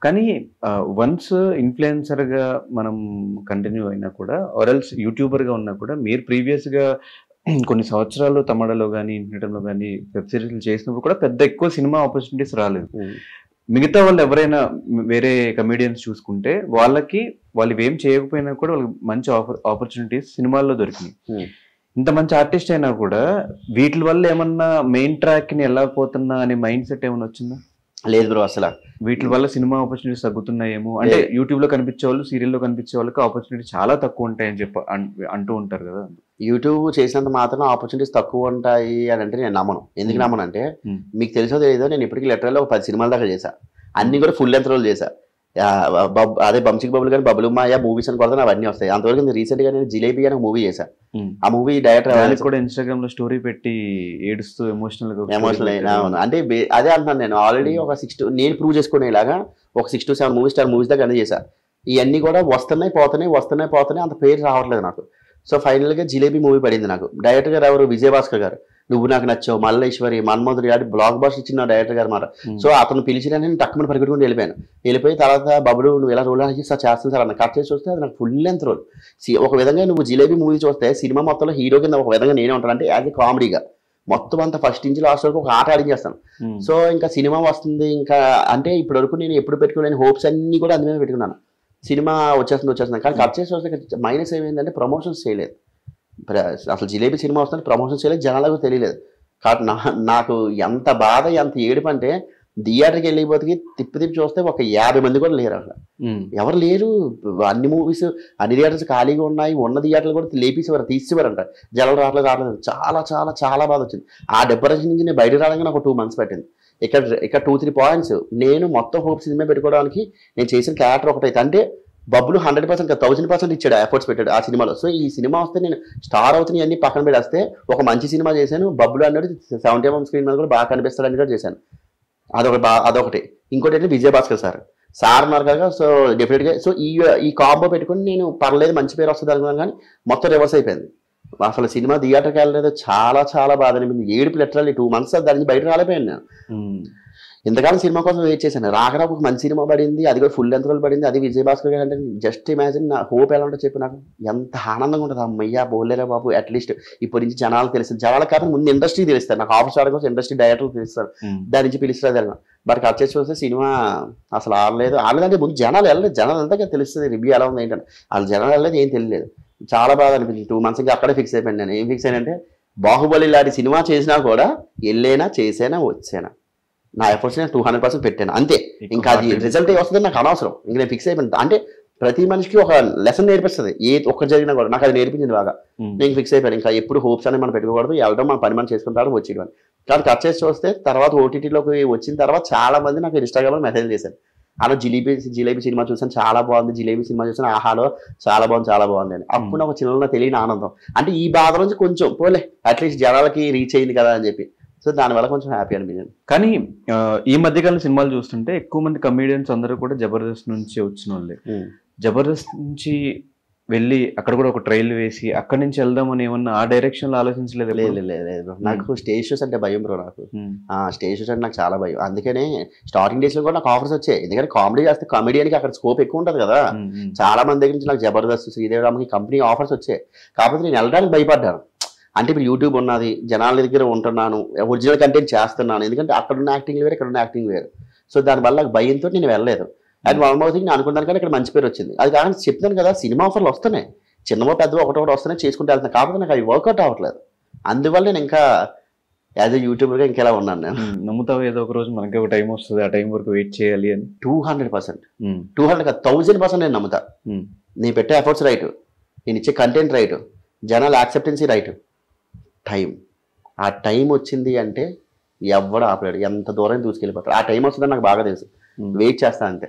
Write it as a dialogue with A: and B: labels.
A: కానీ వన్స్ ఇన్‌ఫ్లుయెన్సర్‌గా మనం కంటిన్యూ అయినా కూడా ఆర్ ఎల్స్ యూట్యూబర్‌గా ఉన్నా కూడా మీరు ప్రీవియస్‌గా కొన్ని సంవత్సరాలు తమిళలో గాని, ఇంటర్నెట్‌లో గాని వెబ్ సీరీస్‌లు చేసినప్పుడు కూడా పెద్ద ఎక్కువ సినిమా ఆపర్చునిటీస్ రాలేదు. మిగతా వాళ్ళు ఎవరైనా వేరే కమెడియన్స్ చూసుకుంటే వాళ్ళు ఇవేం చేయకపోయినా కూడా వాళ్ళకి మంచి ఆపర్చునిటీస్ సినిమాల్లో దొరికినాయి. ఇంత మంచి ఆర్టిస్ట్ అయినా కూడా వీటి వల్ల ఏమన్నా మెయిన్ ట్రాక్‌ని వెళ్ళకపోతున్నా అనే మైండ్ సెట్ ఏమైనా వచ్చిందా?
B: లేదు బ్రో అసల.
A: వీటి వల్ల సినిమా ఆపర్చునిటీస్ తగ్గుతున్నాయేమో అంటే యూట్యూబ్‌లో కనిపించే వాళ్ళు, సీరియల్‌లో కనిపించే వాళ్ళకి ఆపర్చునిటీ చాలా తక్కువ ఉంటాయని చెప్పి అంటూ ఉంటారు కదా!
B: యూట్యూబ్ చేసినంత మాత్రం ఆపర్చునిటీస్ తక్కువ ఉంటాయి అని అంటే నేను నమ్మను. ఎందుకు నమ్మనంటే మీకు తెలుసో తెలీదో నేను ఇప్పటికి లిటరల్‌గా ఒక 10 సినిమాల దాకా చేశా. అన్ని కూడా ఫుల్ లెంత్ రోల్ చేశా. అదే బంసిక్ బబుల్ కానీ బబుల్ మాయ మూవీస్ అని కొడితే అవన్నీ వస్తాయి. అంతవరకు నేను రీసెంట్‌గా నేను జిలేబీ అని మూవీ చేశా. ఆ మూవీ డైరెక్టర్
A: కూడా ఇన్‌స్టాగ్రామ్‌లో స్టోరీ పెట్టి ఏడుస్తూ
B: ఎమోషనల్ అయినా. అవును. అంటే అదే అంటున్నాను నేను ఆల్రెడీ ఒక 6 నేను ప్రూవ్ చేసుకునేలాగా ఒక 6 to 7 మూవీస్ దాకా అన్ని చేశా. ఇవన్నీ కూడా వస్తున్నాయి పోతున్నాయి అంత పేరు రావట్లేదు నాకు. సో ఫైనల్‌గా జిలేబీ మూవీ పడింది నాకు. డైరెక్టర్ గారు ఎవరు విజయభాస్కర్ గారు. నువ్వు నాకు నచ్చావు, మల్లేశ్వరి, మన్మధుడి గారి బ్లాక్ బస్టర్ ఇచ్చిన డైరెక్టర్ గారు మాట. సో అతను పిలిచిన నేను టక్కుమని పరిగెట్టుకుని వెళ్ళిపోయి తర్వాత బబులు నువ్వు ఎలా రోల్ అని సార్ చేస్తాను సార్ అన్న. కట్ చేసి చూస్తే అది నాకు ఫుల్ లెంత్ రోల్. ఒక విధంగా నువ్వు జిలేబీ మూవీ చూస్తే సినిమా మొత్తంలో హీరో కింద ఒక విధంగా నేనే ఉంటాను. అంటే యాజ్ ఎ కామెడీగా మొత్తం అంతా ఫస్ట్ నుంచి లాస్ట్ వరకు ఒక ఆట ఆడించేస్తాను. సో ఇంకా సినిమా వస్తుంది ఇంకా అంటే ఇప్పటి వరకు నేను ఎప్పుడు పెట్టుకోలేని హోప్స్ అన్ని కూడా అందులో పెట్టుకున్నాను. సినిమా వచ్చేస్తుంది కానీ కట్ చేసి చూస్తే మైనస్ ఏమైందంటే ప్రమోషన్స్ చేయలేదు. అసలు జిలేబీ సినిమా వస్తుంది ప్రమోషన్స్ చేయలేదు, జనాలకు తెలియలేదు. కాబట్టి నాకు ఎంత బాధ ఎంత ఏడుపు అంటే థియేటర్కి వెళ్ళిపోతే తిప్పి చూస్తే ఒక 50 మంది కూడా లేరు అసలు. ఎవరు లేరు. అన్ని మూవీస్ అన్ని థియేటర్స్ ఖాళీగా ఉన్నాయి. ఉన్న థియేటర్లు కూడా తీసేవారంట. జనాలు రావట్లేదు. చాలా చాలా చాలా బాధ వచ్చింది. ఆ డిప్రెషన్ నుంచి నేను బయటకు రావడానికి నాకు 2 months పట్టింది. ఇక్కడ 2-3 పాయింట్స్ నేను మొత్తం హోప్ సినిమా పెట్టుకోవడానికి నేను చేసిన క్యారెక్టర్ ఒకటైతే అంటే బబ్బులు 100% 1000% ఇచ్చాడు, ఎఫర్ట్స్ పెట్టాడు ఆ సినిమాలో. సో ఈ సినిమా వస్తే నేను స్టార్ అవుతుంది అన్ని పక్కన పెట్టేస్తే ఒక మంచి సినిమా చేశాను. బబ్బులు అన్నాడు 70mm స్క్రీన్ మీద కూడా బాగా కనిపిస్తాడని కూడా చేశాను. అదొకటి. ఇంకోటి అంటే విజయభాస్కర్ సార్ ఉన్నారు కదా. సో డెఫినెట్గా సో ఈ కాంబో పెట్టుకుని నేను పర్లేదు మంచి పేరు వస్తుంది అనుకున్నాను కానీ మొత్తం రివర్స్ అయిపోయింది. అసలు సినిమా థియేటర్కి వెళ్ళలేదు. చాలా చాలా బాధ అనిపించింది. ఏడుపు లిటరల్లీ 2 months దాని నుంచి బయటకు రాలేపోయాను నేను. ఇంతకాలం సినిమా కోసం వెయిట్ చేశాను. రాకరా ఒక మంచి సినిమా పడింది, అది కూడా ఫుల్ లెంత్ రోల్ పడింది. అది విజయభాస్కర్ గారు అంటే జస్ట్ ఇమాజిన్ నా హోప్ ఎలా ఉంటుందో చెప్పి నాకు ఎంత ఆనందంగా ఉంటుంది. అమ్మయ్యా బోలేరా బాబు అట్లీస్ట్ ఇప్పటి నుంచి జనాలకు తెలుస్తుంది. జనాలకు కాదు ముందు ఇండస్ట్రీ తెలుస్తారు. నాకు ఆఫీస్ ఆడ కోసం ఇండస్ట్రీ డైరెక్టర్లు తెలుస్తారు. దాని నుంచి పిలుస్తారు జరిగిన బట్ కట్ చేసి చూస్తే సినిమా అసలు ఆడలేదంటే ముందు జనాలు వెళ్తే తెలుస్తుంది రివ్యూ ఎలా ఉంది ఏంటంటే. వాళ్ళు జనాలు వెళ్ళలేదు, ఏం తెలియలేదు. చాలా బాగా అనిపించింది. 2 months అక్కడే ఫిక్స్ అయిపోయాను నేను. ఏం ఫిక్స్ అయినంటే బాహుబలి లాంటి సినిమా చేసినా కూడా వెళ్ళేనా చేసేనా వచ్చేనా నా ఎఫర్ట్స్ నేను 200% పెట్టాను అంతే. ఇంకా అది రిజల్ట్ ఏ వస్తుందని నాకు అనవసరం. ఇంక నేను ఫిక్స్ అయిపోయింది. అంటే ప్రతి మనిషికి ఒక లెసన్ నేర్పిస్తుంది. ఒక్కటి జరిగినా కూడా నాకు అది నేర్పించింది బాగా. నేను ఫిక్స్ అయిపోయాను. ఇంకా ఎప్పుడు హోప్స్ అనేది మనం పెట్టుకోకూడదు. వెళ్ళడం మన పని మనం చేసుకుంటారు వచ్చేయడం. కానీ కట్ చేసి చూస్తే తర్వాత ఓటీటీలోకి వచ్చిన తర్వాత చాలా మంది నాకు ఇన్స్టాగ్రామ్లో మెసేజ్ చేశారు. అలా జిలేబీ సినిమా చూసాను, చాలా బాగుంది. జిలేబీ సినిమా చూసాను, ఆహాలో చాలా బాగుంది అని. అప్పుడు నాకు చిన్న తెలియని ఆనందం. అంటే ఈ బాధ నుంచి కొంచెం పోలే అట్లీస్ట్ జనాలకి రీచ్ అయింది కదా అని చెప్పి. సో దానివల్ల కొంచెం హ్యాపీ అనిపించింది.
A: కానీ ఈ మధ్యకాలం సినిమాలు చూస్తుంటే ఎక్కువ మంది కమెడియన్స్ అందరూ కూడా జబర్దస్త్ నుంచి వచ్చిన వాళ్ళే. జబర్దస్త్ నుంచి వెళ్ళి అక్కడ కూడా ఒక ట్రైల్ వేసి అక్కడి నుంచి వెళ్దామని ఏమన్నా ఆ డైరెక్షన్ లో ఆలోచించలేదు?
B: లేదు. నాకు స్టేజ్ షోస్ అంటే భయం బ్రో. నాకు స్టేజ్ షోస్ అంటే నాకు చాలా భయం. అందుకనే స్టార్టింగ్ డేస్ లో కూడా నాకు ఆఫర్స్ వచ్చాయి. ఎందుకంటే కామెడీ చేస్తే కామెడియన్కి అక్కడ స్కోప్ ఎక్కువ ఉంటుంది కదా. చాలా మంది దగ్గర నుంచి నాకు జబర్దస్త్, శ్రీదేవి కంపెనీ ఆఫర్స్ వచ్చాయి. కాకపోతే నేను వెళ్ళడానికి భయపడ్డాను. అంటే ఇప్పుడు యూట్యూబ్ ఉన్నది, జనాల దగ్గర ఉంటున్నాను, ఒరిజినల్ కంటెంట్ చేస్తున్నాను. ఎందుకంటే అక్కడ ఉన్న యాక్టింగ్ వేరు, ఇక్కడ ఉన్న యాక్టింగ్ వేరు. సో దానివల్ల భయంతో నేను వెళ్ళలేదు. అండ్ వన్ మోర్ థింగ్ నేను అనుకున్నాను కానీ ఇక్కడ మంచి పేరు వచ్చింది. అది కాకుండా చెప్తాను కదా సినిమా ఆఫర్లు వస్తున్నాయి, చిన్నమో పెద్దవో ఒకటొకటి వస్తున్నాయి, చేసుకుంటూ వెళ్తున్నాను. కాకపోతే నాకు అవి వర్కౌట్ అవ్వట్లేదు. అందువల్ల నేను ఇంకా యాజ్ ఎ యూట్యూబర్గా ఇంకెలా ఉన్నాను నేను.
A: నమ్ముతావు ఏదో ఒక రోజు మనకి ఒక టైం వస్తుంది, ఆ టైం వరకు వెయిట్ చేయాలి అని?
B: 200%, 1000% నేను నమ్ముతా. నేను పెట్టే ఎఫర్ట్స్ రైట్, నేను ఇచ్చే కంటెంట్ రైట్, జనాల యాక్సెప్టెన్సీ రైట్, టైం. ఆ టైం వచ్చింది అంటే ఎవడు ఆపలేడు, ఎంత దూరం దూసుకెళ్ళిపోతాడు. ఆ టైం వస్తుందని నాకు బాగా తెలుసు. వెయిట్ చేస్తా అంతే.